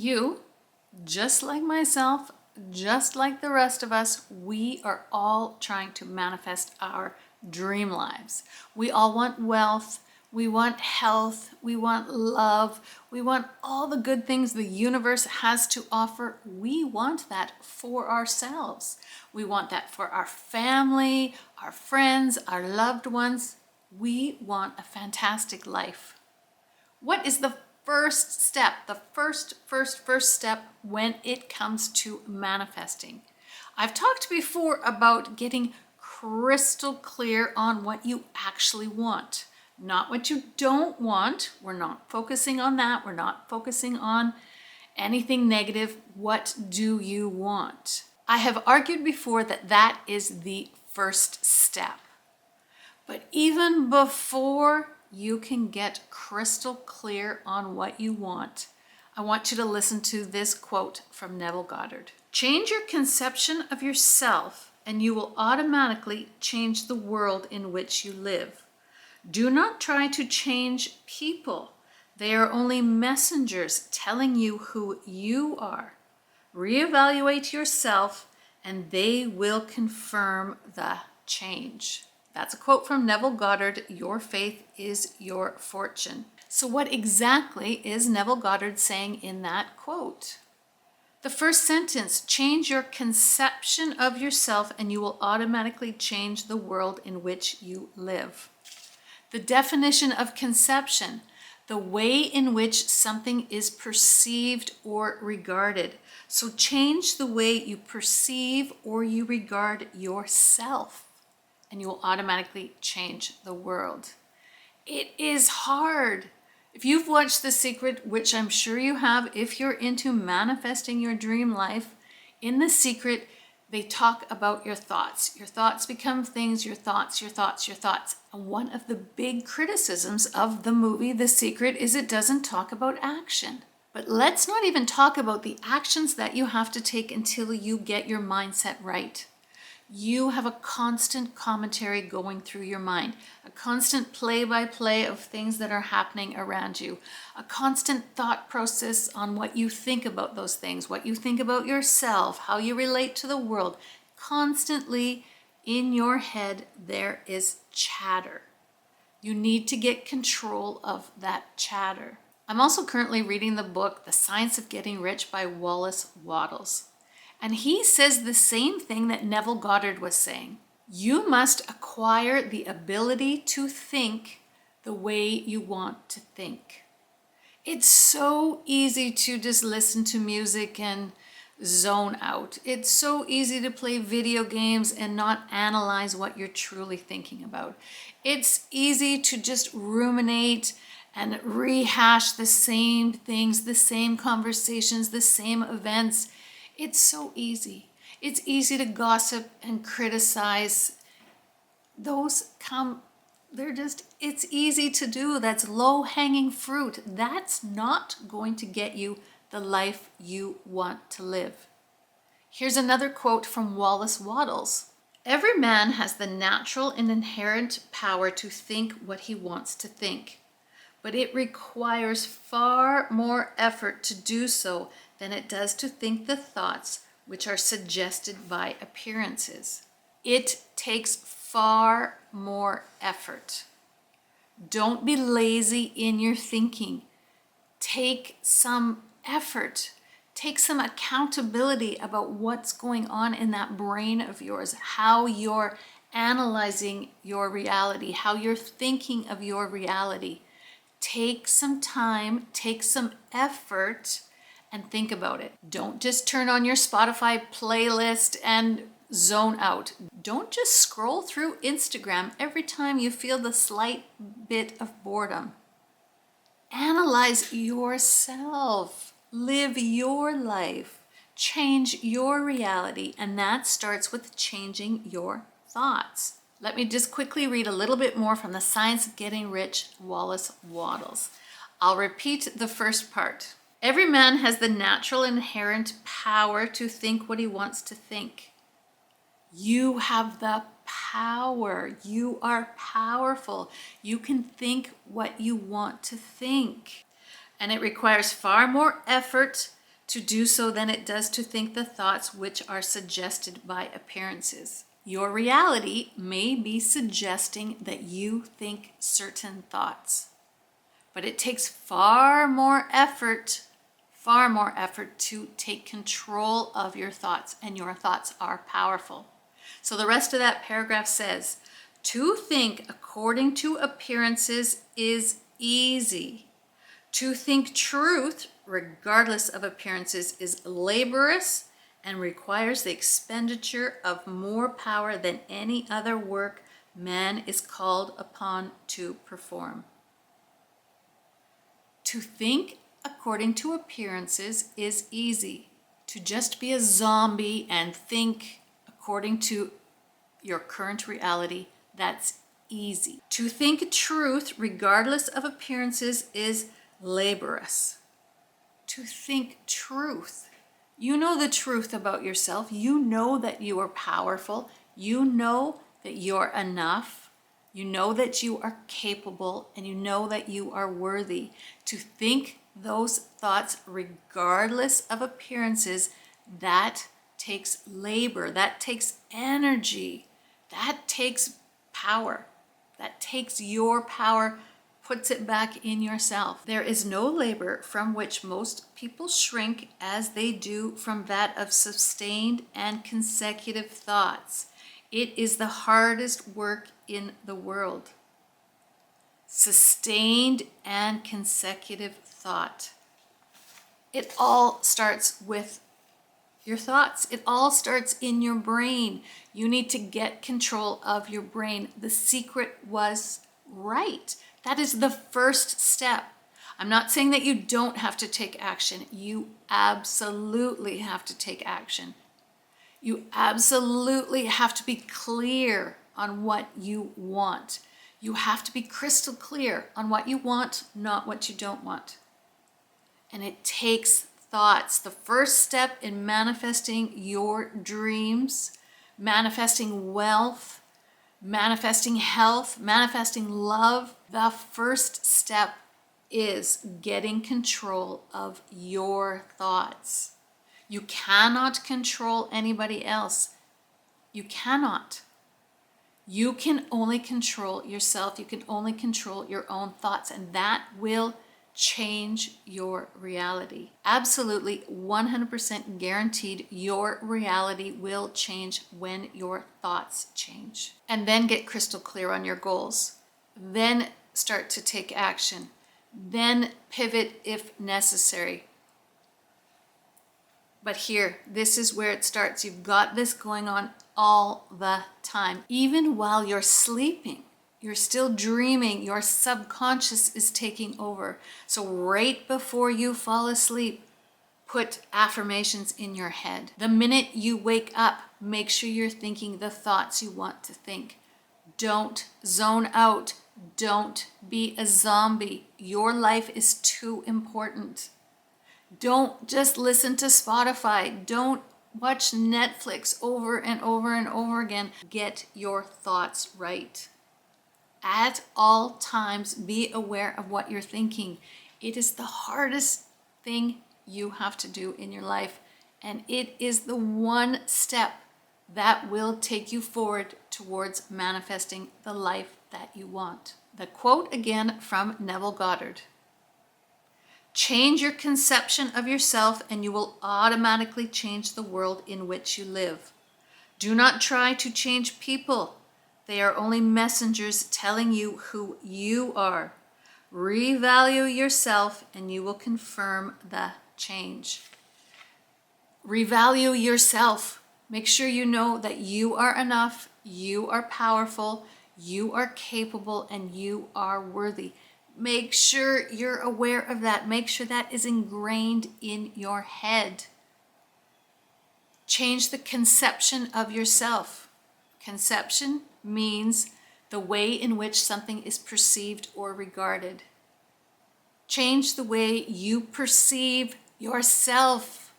You, just like myself, just like the rest of us, we are all trying to manifest our dream lives. We all want wealth, we want health, we want love, we want all the good things the universe has to offer. We want that for ourselves. We want that for our family, our friends, our loved ones. We want a fantastic life. What is the first step, the first step when it comes to manifesting? I've talked before about getting crystal clear on what you actually want, not what you don't want. We're not focusing on that. We're not focusing on anything negative. What do you want? I have argued before that that is the first step. But even before you can get crystal clear on what you want, I want you to listen to this quote from Neville Goddard. Change your conception of yourself and you will automatically change the world in which you live. Do not try to change people. They are only messengers telling you who you are. Reevaluate yourself and they will confirm the change. That's a quote from Neville Goddard. Your faith is your fortune. So what exactly is Neville Goddard saying in that quote? The first sentence, change your conception of yourself and you will automatically change the world in which you live. The definition of conception, the way in which something is perceived or regarded. So change the way you perceive or you regard yourself, and you will automatically change the world. It is hard. If you've watched The Secret, which I'm sure you have, if you're into manifesting your dream life, in The Secret, they talk about your thoughts. Your thoughts become things, your thoughts. And one of the big criticisms of the movie The Secret is it doesn't talk about action. But let's not even talk about the actions that you have to take until you get your mindset right. You have a constant commentary going through your mind, a constant play-by-play of things that are happening around you, a constant thought process on what you think about those things, what you think about yourself, how you relate to the world. Constantly in your head, there is chatter. You need to get control of that chatter. I'm also currently reading the book, The Science of Getting Rich by Wallace Wattles. And he says the same thing that Neville Goddard was saying. You must acquire the ability to think the way you want to think. It's so easy to just listen to music and zone out. It's so easy to play video games and not analyze what you're truly thinking about. It's easy to just ruminate and rehash the same things, the same conversations, the same events. It's so easy. It's easy to gossip and criticize. It's easy to do. That's low-hanging fruit. That's not going to get you the life you want to live. Here's another quote from Wallace Wattles. Every man has the natural and inherent power to think what he wants to think, but it requires far more effort to do so than it does to think the thoughts which are suggested by appearances. It takes far more effort. Don't be lazy in your thinking. Take some effort. Take some accountability about what's going on in that brain of yours, how you're analyzing your reality, how you're thinking of your reality. Take some time, take some effort, and think about it. Don't just turn on your Spotify playlist and zone out. Don't just scroll through Instagram every time you feel the slight bit of boredom. Analyze yourself. Live your life. Change your reality, and that starts with changing your thoughts. Let me just quickly read a little bit more from The Science of Getting Rich, Wallace Wattles. I'll repeat the first part. Every man has the natural inherent power to think what he wants to think. You have the power. You are powerful. You can think what you want to think. And it requires far more effort to do so than it does to think the thoughts which are suggested by appearances. Your reality may be suggesting that you think certain thoughts, but it takes far more effort to take control of your thoughts, and your thoughts are powerful. So the rest of that paragraph says, to think according to appearances is easy. To think truth, regardless of appearances, is laborious and requires the expenditure of more power than any other work man is called upon to perform. To think according to appearances is easy. To just be a zombie and think according to your current reality, that's easy. To think truth, regardless of appearances, is laborious. To think truth. You know the truth about yourself. You know that you are powerful. You know that you're enough. You know that you are capable, and you know that you are worthy. To think those thoughts regardless of appearances, that takes labor, that takes energy, that takes power, that takes your power, puts it back in yourself. There is no labor from which most people shrink as they do from that of sustained and consecutive thoughts. It is the hardest work in the world. Sustained and consecutive thought. It all starts with your thoughts. It all starts in your brain. You need to get control of your brain. The secret was right. That is the first step. I'm not saying that you don't have to take action. You absolutely have to take action. You absolutely have to be clear on what you want. You have to be crystal clear on what you want, not what you don't want. And it takes thoughts. The first step in manifesting your dreams, manifesting wealth, manifesting health, manifesting love, the first step is getting control of your thoughts. You cannot control anybody else. You cannot. You can only control yourself. You can only control your own thoughts, and that will change your reality. Absolutely 100% guaranteed your reality will change when your thoughts change. And then get crystal clear on your goals. Then start to take action. Then pivot if necessary. But here, this is where it starts. You've got this going on all the time. Even while you're sleeping, you're still dreaming. Your subconscious is taking over. So right before you fall asleep, put affirmations in your head. The minute you wake up, make sure you're thinking the thoughts you want to think. Don't zone out. Don't be a zombie. Your life is too important. Don't just listen to Spotify. Don't watch Netflix over and over and over again. Get your thoughts right. At all times, be aware of what you're thinking. It is the hardest thing you have to do in your life, and it is the one step that will take you forward towards manifesting the life that you want. The quote again from Neville Goddard. Change your conception of yourself and you will automatically change the world in which you live. Do not try to change people. They are only messengers telling you who you are. Revalue yourself and you will confirm the change. Revalue yourself. Make sure you know that you are enough, you are powerful, you are capable, and you are worthy. Make sure you're aware of that. Make sure that is ingrained in your head. Change the conception of yourself. Conception means the way in which something is perceived or regarded. Change the way you perceive yourself.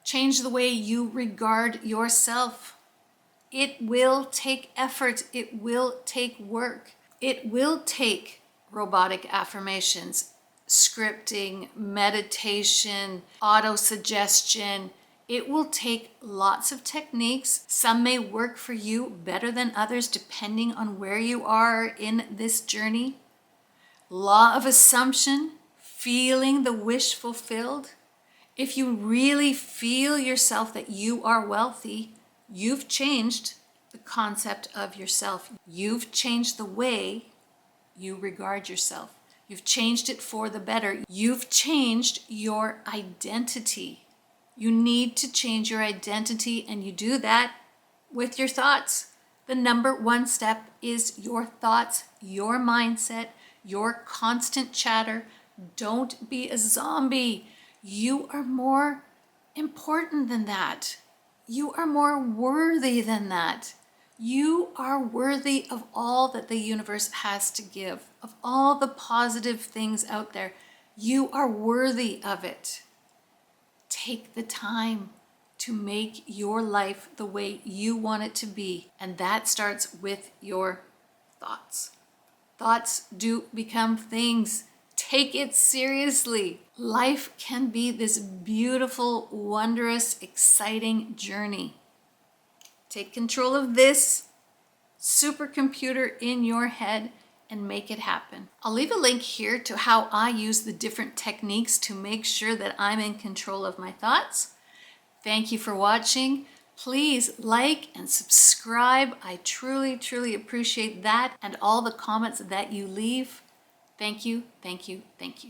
Change the way you regard yourself. It will take effort. It will take work. It will take robotic affirmations. scripting, meditation, auto-suggestion. It will take lots of techniques. Some may work for you better than others depending on where you are in this journey. Law of assumption, feeling the wish fulfilled. If you really feel yourself that you are wealthy, you've changed the concept of yourself. You've changed the way you regard yourself. You've changed it for the better. You've changed your identity. You need to change your identity, and you do that with your thoughts. The number one step is your thoughts, your mindset, your constant chatter. Don't be a zombie. You are more important than that. You are more worthy than that. You are worthy of all that the universe has to give, of all the positive things out there. You are worthy of it. Take the time to make your life the way you want it to be, and that starts with your thoughts. Thoughts do become things. Take it seriously. Life can be this beautiful, wondrous, exciting journey. Take control of this supercomputer in your head and make it happen. I'll leave a link here to how I use the different techniques to make sure that I'm in control of my thoughts. Thank you for watching. Please like and subscribe. I truly, truly appreciate that and all the comments that you leave. Thank you, thank you, thank you.